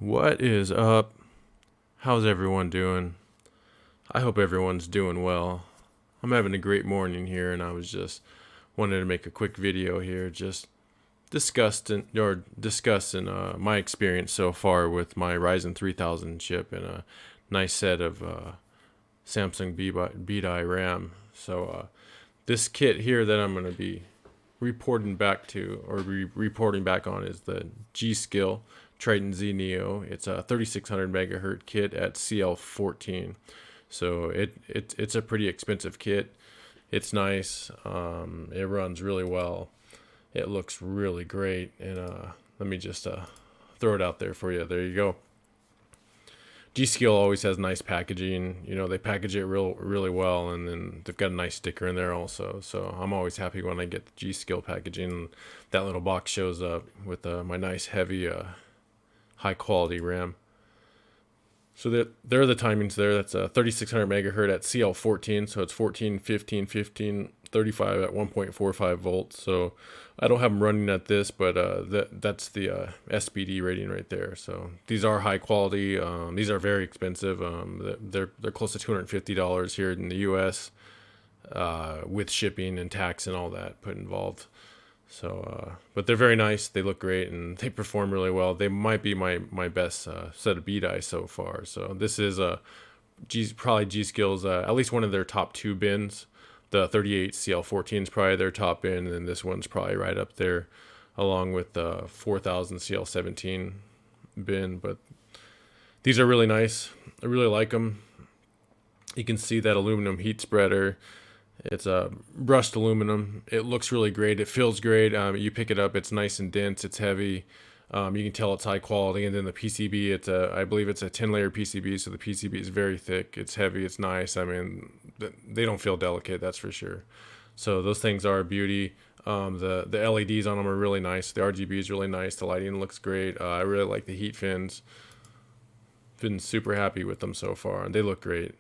What is up? How's everyone doing? I hope everyone's doing well. I'm having a great morning here, and I was just wanted to make a quick video here, just discussing my experience so far with my Ryzen 3000 chip and a nice set of Samsung B-Die RAM. So this kit here that I'm going to be reporting back on is the G-Skill Trident Z Neo. It's a 3600 megahertz kit at CL14. So it's a pretty expensive kit. It's nice. It runs really well. It looks really great. And let me just throw it out there for you. There you go. G-Skill always has nice packaging. You know, they package it really well, and then they've got a nice sticker in there also. So I'm always happy when I get the G-Skill packaging. And that little box shows up with my nice heavy high quality RAM. So there are the timings there. That's 3600 megahertz at CL14. So it's 14, 15, 15, 35 at 1.45 volts. So I don't have them running at this, but that's the SPD rating right there. So these are high quality. These are very expensive. They're close to $250 here in the U.S. With shipping and tax and all that put involved. So, but they're very nice. They look great and they perform really well. They might be my best set of B-Die so far. So this is probably G-Skill's at least one of their top two bins. The 38 CL14 is probably their top bin, and then this one's probably right up there, along with the 4000 CL17 bin. But these are really nice. I really like them. You can see that aluminum heat spreader. It's a brushed aluminum. It looks really great. It feels great. You pick it up, it's nice and dense. It's heavy. You can tell it's high quality. And then the PCB, I believe it's a 10-layer PCB, so the PCB is very thick. It's heavy. It's nice. I mean, they don't feel delicate, that's for sure. So those things are a beauty. The LEDs on them are really nice. The RGB is really nice. The lighting looks great. I really like the heat fins. Been super happy with them so far, and they look great.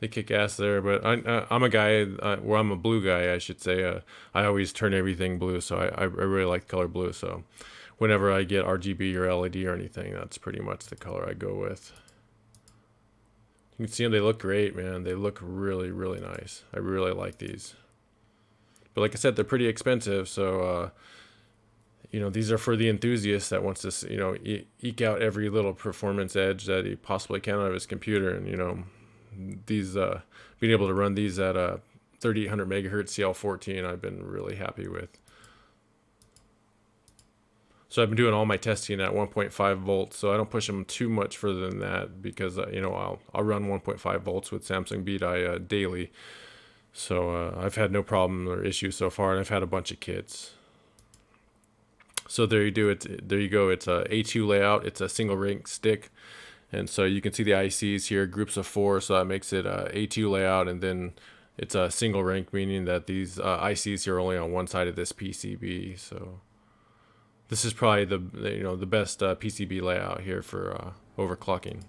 They kick ass there, but I'm a guy, I'm a blue guy, I should say. I always turn everything blue, so I really like the color blue. So whenever I get RGB or LED or anything, that's pretty much the color I go with. You can see them, they look great, man. They look really, really nice. I really like these. But like I said, they're pretty expensive, so you know, these are for the enthusiast that wants to, you know, eke out every little performance edge that he possibly can out of his computer. And you know, these being able to run these at 3800 megahertz CL14, I've been really happy with. So I've been doing all my testing at 1.5 volts, so I don't push them too much further than that because you know, I'll run 1.5 volts with Samsung B-Die daily. So I've had no problem or issues so far, and I've had a bunch of kits. So there you go. It's a A2 layout. It's a single rank stick. And so you can see the ICs here, groups of 4, so that makes it a A2 layout, and then it's a single rank, meaning that these ICs here are only on one side of this PCB. So this is probably the best PCB layout here for overclocking.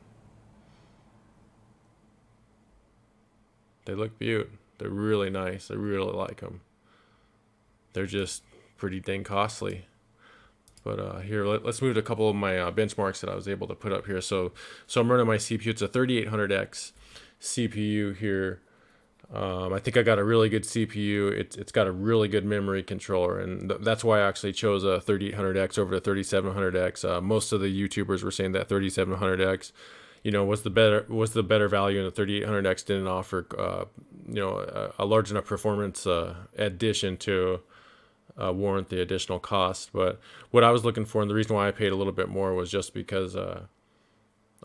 They look beaut. They're really nice. I really like them. They're just pretty dang costly. But here, let's move to a couple of my benchmarks that I was able to put up here. So I'm running my CPU. It's a 3800X CPU here. I think I got a really good CPU. It's got a really good memory controller, and that's why I actually chose a 3800X over the 3700X. Most of the YouTubers were saying that 3700X, you know, was the better value, and the 3800X didn't offer, you know, a large enough performance addition to warrant the additional cost. But what I was looking for, and the reason why I paid a little bit more, was just because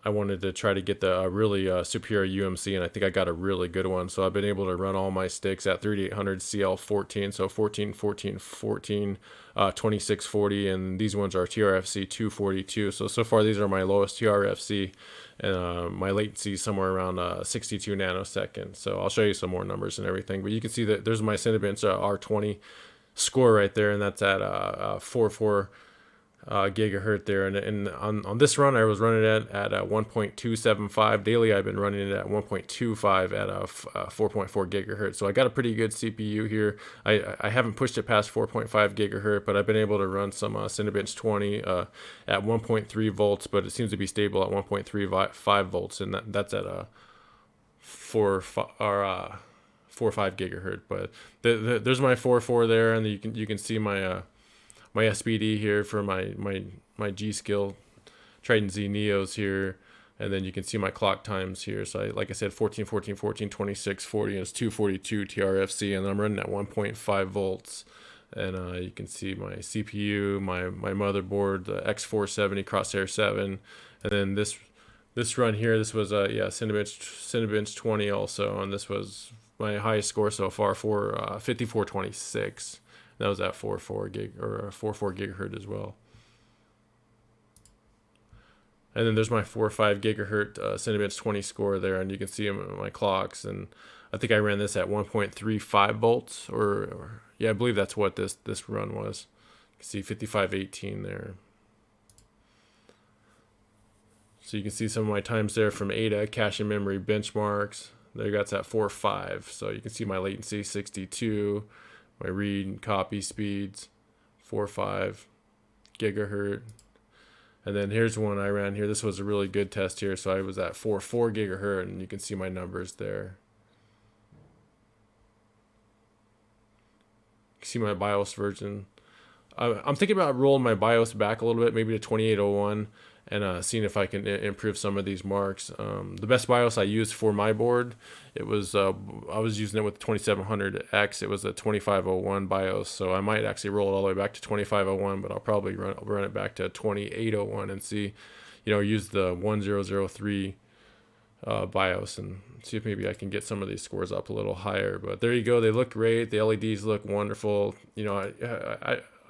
I wanted to try to get the really superior UMC, and I think I got a really good one. So I've been able to run all my sticks at 3800 CL14, so 14, 14, 14, 2640, and these ones are TRFC 242. So far these are my lowest TRFC, and my latency is somewhere around 62 nanoseconds. So I'll show you some more numbers and everything, but you can see that there's my Cinebench R20 score right there, and that's at 44 gigahertz there, and on this run I was running it at 1.275 daily. I've been running it at 1.25 at 4.4 gigahertz. So I got a pretty good CPU here. I haven't pushed it past 4.5 gigahertz, but I've been able to run some Cinebench 20 at 1.3 volts, but it seems to be stable at 1.35 volts, and that's at 4.5 gigahertz. But there's my 4.4 there, and you can see my my SPD here for my G-Skill Trident Z Neos here, and then you can see my clock times here. So like I said, 14, 14, 14, 26, 40, and it's 242 TRFC, and I'm running at 1.5 volts. And you can see my CPU, my motherboard, the X470 Crosshair 7, and then this run here, this was Cinebench 20 also, and this was my highest score so far for 5426. That was at 4.4 gigahertz as well. And then there's my 4.5 gigahertz Cinebench 20 score there, and you can see them in my clocks. And I think I ran this at 1.35 volts, or yeah, I believe that's what this run was. You can see 5518 there. So you can see some of my times there from ADA, cache and memory benchmarks. There, that's at 4.5. So you can see my latency 62. My read and copy speeds, 4.5 gigahertz. And then here's one I ran here. This was a really good test here. So I was at 4.4 gigahertz, and you can see my numbers there. You can see my BIOS version. I'm thinking about rolling my BIOS back a little bit, maybe to 2801, and seeing if I can improve some of these marks. The best BIOS I used for my board, it was I was using it with 2700X. It was a 2501 BIOS, so I might actually roll it all the way back to 2501, but I'll probably run it back to 2801 and see, use the 1003 BIOS and see if maybe I can get some of these scores up a little higher. But there you go. They look great. The LEDs look wonderful.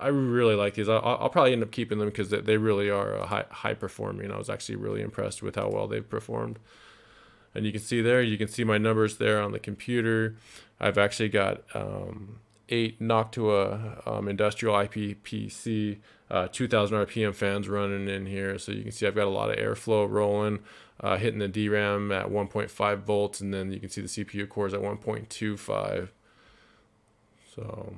I really like these. I'll probably end up keeping them because they really are high performing. I was actually really impressed with how well they've performed. And you can see there, you can see my numbers there on the computer. I've actually got 8 Noctua industrial IPPC 2000 RPM fans running in here. So you can see I've got a lot of airflow rolling, hitting the DRAM at 1.5 volts, and then you can see the CPU cores at 1.25. So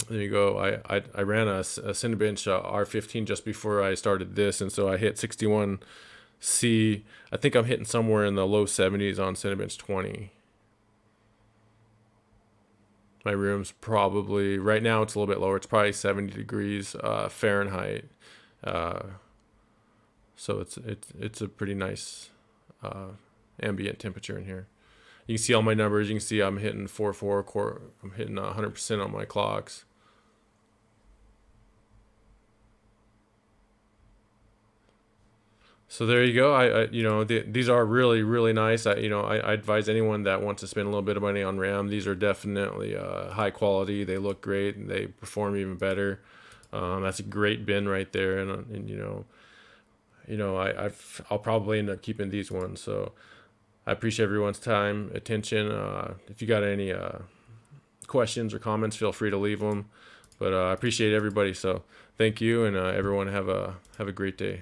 there you go. I ran a Cinebench R15 just before I started this, and so I hit 61C. I think I'm hitting somewhere in the low 70s on Cinebench 20. My room's probably, right now it's a little bit lower. It's probably 70 degrees Fahrenheit. So it's a pretty nice ambient temperature in here. You can see all my numbers. You can see I'm hitting 4.4 core. I'm hitting 100% on my clocks. So there you go. These are really, really nice. I advise anyone that wants to spend a little bit of money on RAM. These are definitely high quality. They look great and they perform even better. That's a great bin right there. I'll probably end up keeping these ones. So I appreciate everyone's time, attention. If you got any questions or comments, feel free to leave them. But I appreciate everybody. So thank you, and everyone have a great day.